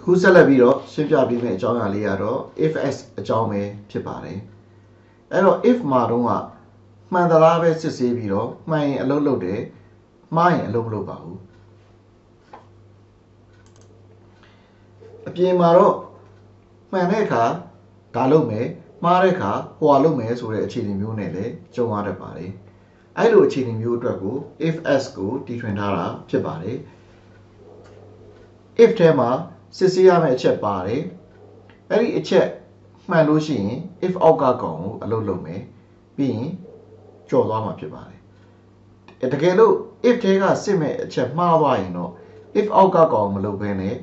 ခုဆက်လက်ပြီးတော့ရှင်းပြပေးမယ့်အကြောင်းအရာလေးကတော့ if s အကြောင်းပဲဖြစ်ပါတယ်အဲ့တော့ if မှာတော့မှန်သလားပဲစစ်ဆေးပြီးတော့မှန်ရင်အလုပ်လုပ်တယ်မှားရင်အလုပ်မလုပ်ပါဘူးအပြင်မှာတော့မှန်တဲ့အခါဒါလုပ်မယ်မှားတဲ့အခါဟိုဟာလုပ်မယ်ဆိုတဲ့အခြေအနေမျိုးနဲ့လည်းကြုံရတတ်ပါတယ်အဲ့လိုအခြေအနေမျိုးအတွက်ကို if s ကိုတီထွင်ထားတာဖြစ်ပါတယ် if ထဲမှာစစ်ဆေးရမယ့်အချက်ပါတယ်အဲ့ဒီအချက်မှန်လို့ရှိရင် if အောက်ကကောင်ကိုအလုပ်လုပ်မယ်ပြီးရင်ကြော်သွားမှာဖြစ်ပါတယ်တကယ်လို့ if ထဲကစစ်မဲ့အချက်မှားသွားရင်တော့ if အောက်ကကောင်မလုပ်ဘဲနဲ့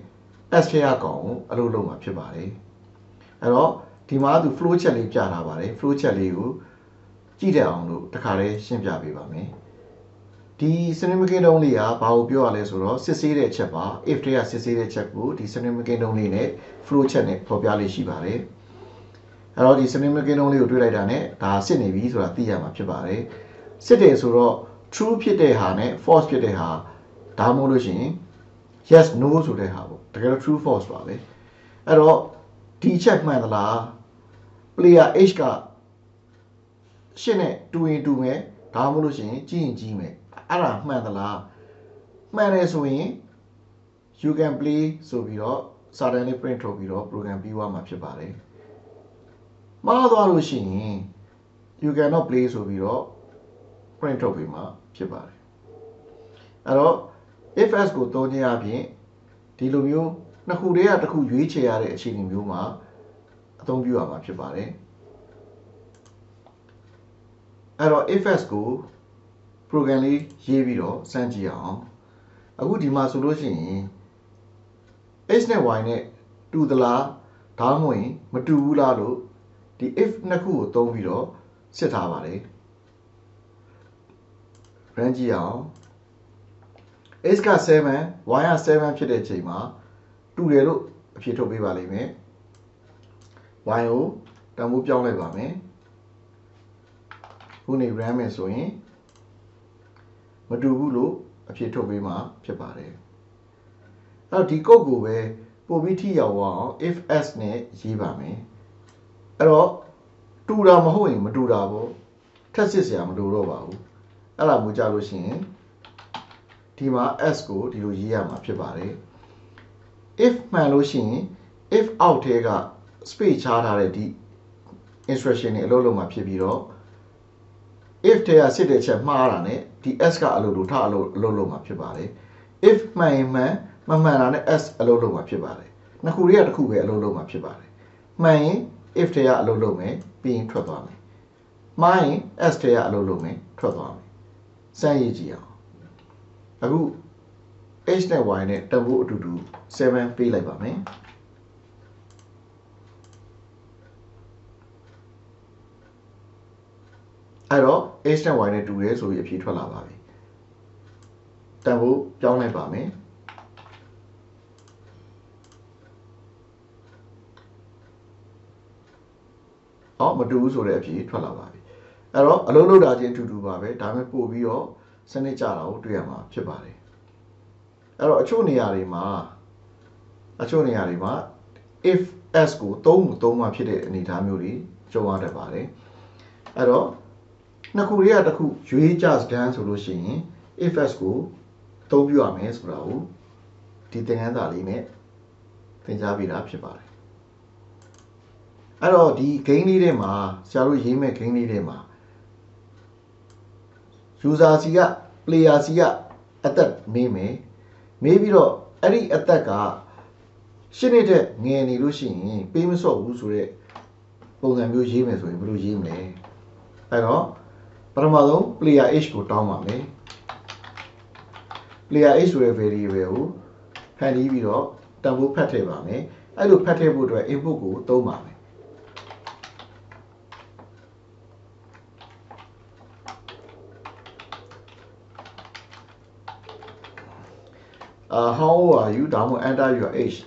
s ထဲကကောင်ကိုအလုပ်လုပ်မှာဖြစ်ပါတယ်အဲ့တော့ဒီမှာသူ flow chart လေးပြထားပါတယ် flow chart လေးကိုကြည့်တတ်အောင်လို့တခါလေးရှင်းပြပေးပါမယ်ဒီစနစ်မကင်းတုံးလေးကဘာကိုပြောရလဲဆိုတော့စစ်ဆေးတဲ့ချက်ပါ if တွေကစစ်ဆေးတဲ့ချက်ကိုဒီစနစ်မကင်းတုံးလေးနဲ့ flow chart နဲ့ဖော်ပြလေးရှိပါတယ်အဲ့တော့ဒီစနစ်မကင်းတုံးလေးကိုတွေ့လိုက်တာနဲ့ဒါစစ်နေပြီဆိုတာသိရမှာဖြစ်ပါတယ်စစ်တယ်ဆိုတော့ true ဖြစ်တဲ့ဟာနဲ့ false ဖြစ်တဲ့ဟာဒါမှမဟုတ်လို့ရှိရင် yes no ဆိုတဲ့ဟာပေါ့တကယ်တော့ true false ပါပဲအဲ့တော့ဒီချက်မှန်သလား player h ကရှင်းနဲ့တူရင်တူမယ်ဒါမှမဟုတ်လို့ရှိရင်ကြီးရင်ကြီးမယ်အဲ့ဒါမှန်သလားမှန်တယ်ဆိုရင် you can play ဆိုပြီးတော့စာတန်းလေး print ထုတ်ပြီးတော့ program ပြီးသွားမှာဖြစ်ပါတယ်မှားသွားလို့ရှိရင် you cannot play ဆိုပြီးတော့ print ထုတ်ပြီးမှာဖြစ်ပါတယ်အဲ့တော့ if s ကိုသုံးခြင်းအပြင်ဒီလိုမျိုးနှစ်ခုတည်းကတစ်ခုရွေးချယ်ရတဲ့အခြေအနေမျိုးမှာအသုံးပြုရမှာဖြစ်ပါတယ်အဲ့တော့ if s ကို program လေးရေးပြီးတော့စမ်းကြည့်အောင်အခုဒီမှာဆိုလို့ရှိရင် x နဲ့ y နဲ့တူသလားဒါမှမဟုတ်မတူဘူးလားလို့ဒီ if နှစ်ခုကိုသုံးပြီးတော့စစ်ထားပါတယ် run ကြည့်အောင် x က7 y က7ဖြစ်တဲ့ချိန်မှာတူတယ်လို့အဖြေထုတ်ပေးပါလိမ့်မယ် y ကိုတန်ဖိုးပြောင်းလိုက်ပါမယ်ခုနေ run မယ်ဆိုရင်မတူဘူးလို့အဖြေထုတ်ပေးမှာဖြစ်ပါတယ်အဲ့တော့ဒီ code ကိုပဲပို့ပြီးထိရောက်အောင် if s နဲ့ရေးပါမယ်အဲ့တော့တူတာမဟုတ်ရင်မတူတာပေါ့ထပ်စစ်စရာမလိုတော့ပါဘူးအဲ့ဒါမျိုးကြလို့ရှိရင်ဒီမှာ s ကိုဒီလိုရေးရမှာဖြစ်ပါတယ် if မှန်လို့ရှိရင် if အောက်ထဲက space ချထားတဲ့ဒီ instruction တွေအလုပ်လုပ်မှာဖြစ်ပြီးတော့ if ထဲကစစ်တဲ့ချက်မှားတာနဲ့ဒီ s ကအလုပ်လို့ထအလုပ်လုပ်မှာဖြစ်ပါတယ် if မှန်ရင်မှန်မမှန်တာနဲ့ s အလုပ်လုပ်မှာဖြစ်ပါတယ်နှစ်ခုတည်းကတစ်ခုပဲအလုပ်လုပ်မှာဖြစ်ပါတယ်မှန်ရင် if ထဲကအလုပ်လုပ်မယ်ပြီးရင်ထွက်သွားမယ်မှားရင် s ထဲကအလုပ်လုပ်မယ်ထွက်သွားမယ်စမ်းရေးကြည့်အောင်အခု h နဲ့ y နဲ့တန်ဖိုးအတူတူ7ပေးလိုက်ပါမယ်အဲ့တော့ h နဲ့ y နဲ့တူတယ်ဆိုပြီးအဖြေထွက်လာပါပြီတန်ဖိုးပြောင်းလိုက်ပါမယ်မတူဘူးဆိုတဲ့အဖြေထွက်လာပါပြီအဲ့တော့အလုပ်လုပ်တာချင်းအတူတူပါပဲဒါပေမဲ့ပို့ပြီးတော့စနစ်ကြတာကိုတွေ့ရမှာဖြစ်ပါတယ်အဲ့တော့အချို့နေရာတွေမှာ if s ကိုသုံးမှဖြစ်တဲ့အနေအထားမျိုးတွေကြုံရတတ်ပါတယ်အဲ့တော့နှစ်ခုတည်းကတစ်ခုရွေးကြစတန်းဆိုလို့ရှိရင် if s ကိုသုံးပြရမယ်ဆိုတာကိုဒီသင်ခန်းစာလေးနဲ့သင်ကြားပေးတာဖြစ်ပါတယ်အဲ့တော့ဒီ game လေးထဲမှာဆရာတို့ရေးမဲ့ game လေးထဲမှာ user စီက player စီကအသက်မေးမယ်မေးပြီးတော့အဲ့ဒီအသက်ကရှင်းနေတဲ့ငယ်နေလို့ရှိရင်ပေးမစော့ဘူးဆိုတဲ့ပုံစံမျိုးရေးမယ်ဆိုရင်ဘယ်လိုရေးမလဲအဲ့တော့ပထမဆုံး player h ကိုတောင်းပါမယ် player h ဆိုတဲ့ variable ကိုဖန်တီးပြီးတော့တန်ဖိုးဖတ်ထည့်ပါမယ်အဲ့လိုဖတ်ထည့်ဖို့အတွက် input ကိုသုံးပါမယ်how old are you ဒါမှမဟုတ် enter your age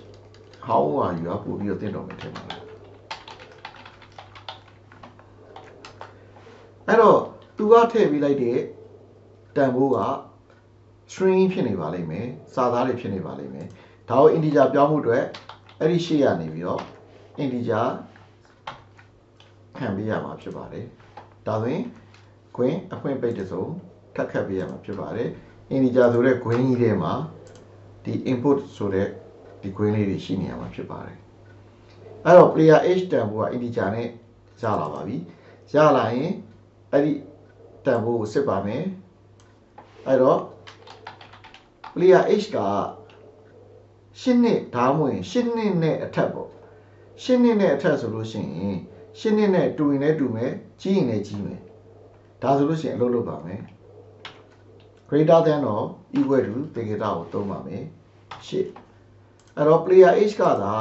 how old are you ပို့ပြီးတော့သင်တော်မယ်ထင်ပါတယ်အဲ့တော့သူကထည့်ပြီးလိုက်တဲ့တန်ဖိုးက string ဖြစ်နေပါလိမ့်မယ်စာသားတွေဖြစ်နေပါလိမ့်မယ်ဒါကို integer ပြောင်းမှုအတွက် အဲ့ဒီရှေ့ကနေပြီးတော့ integer ခံပေးရမှာဖြစ်ပါတယ်ဒါဆိုရင် green အဖွင့်ပိတ်တစ်စုံထပ်ခတ်ပေးရမှာဖြစ်ပါတယ် integer ဆိုတဲ့ green ကြီးထဲမှာဒီ input ဆိုတဲ့ဒီ green လေးတွေရှိနေရမှာဖြစ်ပါတယ်အဲ့တော့ player h တန်ဖိုးက integer နဲ့ရလာပါပြီရလာရင်အဲ့ဒီတန်ဖိုးကိုစစ်ပါမယ်အဲ့တော့ player h က8နှစ်ဒါမှမဟုတ်8နှစ်နဲ့အထက်ပေါ့8နှစ်နဲ့အထက်ဆိုလို့ရှိရင်8နှစ်နဲ့တူရင်လည်းတူမယ်ကြီးရင်လည်းကြီးမယ်ဒါဆိုလို့ရှိရင်အလုပ်လုပ်ပါမယ် greater than တော့ equal to သင်္ကေတကိုသုံးပါမယ်8အဲ့တော့ player h ကသာ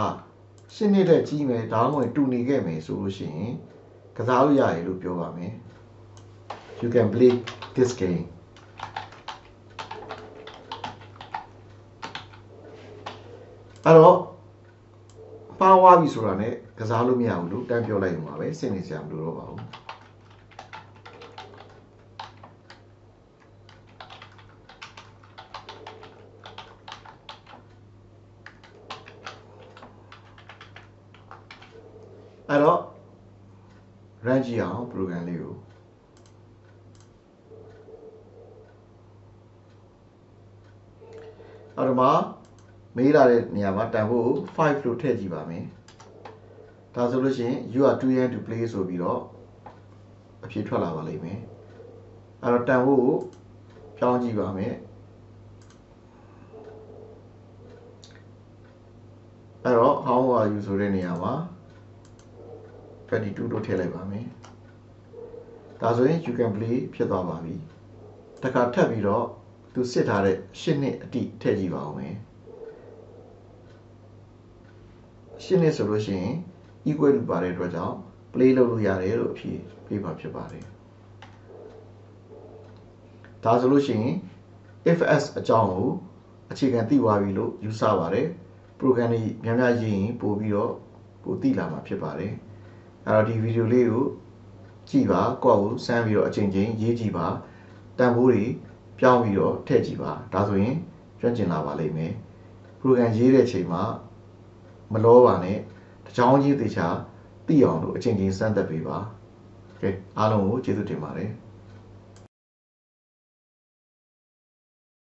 8နှစ်နဲ့ကြီးမယ်ဒါမှမဟုတ်တူနေခဲ့မယ်ဆိုလို့ရှိရင်ကစားလို့ရတယ်လို့ပြောပါမယ် you can play this gameအဲ့တော့ပါဝါပြီဆိုတာ ਨੇ ကစားလို့မရဘူးလို့တန်းပြောလိုက်ရုံပါပဲစိတ်နေစရာမလိုတော့ပါဘူးအဲ့တော့ run ကြည့်အောင် program လေးကိုအဲ့တော့မှာမေးလာတဲ့နေရာမှာတန်ဖိုး5လို့ထည့်ကြည့်ပါမယ်ဒါဆိုလို့ရှိရင် you are too young to play ဆိုပြီးတော့အဖြေထွက်လာပါလိမ့်မယ်အဲ့တော့တန်ဖိုးကိုပြောင်းကြည့်ပါမယ်အဲ့တော့ how are you ဆိုတဲ့နေရာမှာ22လို့ထည့်လိုက်ပါမယ်ဒါဆိုရင် you can play ဖြစ်သွားပါပြီတခါထပ်ပြီးတော့သူစစ်ထားတဲ့8နှစ်အတိထည့်ကြည့်ပါဦးမယ်8နှစ်ဆိုလို့ရှိရင် equal to ပါတဲ့အတွက်ကြောင့် play လုပ်လို့ရတယ်လို့အဖြေပေးမှာဖြစ်ပါတယ်ဒါဆိုလို့ရှိရင် if s အကြောင်းကိုအခြေခံသိသွားပြီလို့ယူဆပါတယ် program တွေများများရေးရင်ပို့ပြီးတော့ပို့သိလာမှာဖြစ်ပါတယ်အဲ့တော့ဒီဗီဒီယိုလေးကိုကြည့်ပါကိုယ့်ကိုစမ်းပြီးတော့အချိန်ချင်းရေးကြည့်ပါတန်ဖိုးတွေပြောင်းပြီးတော့ထည့်ကြည့်ပါဒါဆိုရင်ကျွမ်းကျင်လာပါလိမ့်မယ် program ရေးတဲ့ချိန်မှာမလောပါနဲ့တချောင်းကြီးသေချာသိအောင်လို့အချိန်ချင်းစမ်းသပ်ပေးပါကဲအားလုံးကိုကျေးဇူးတင်ပါတယ်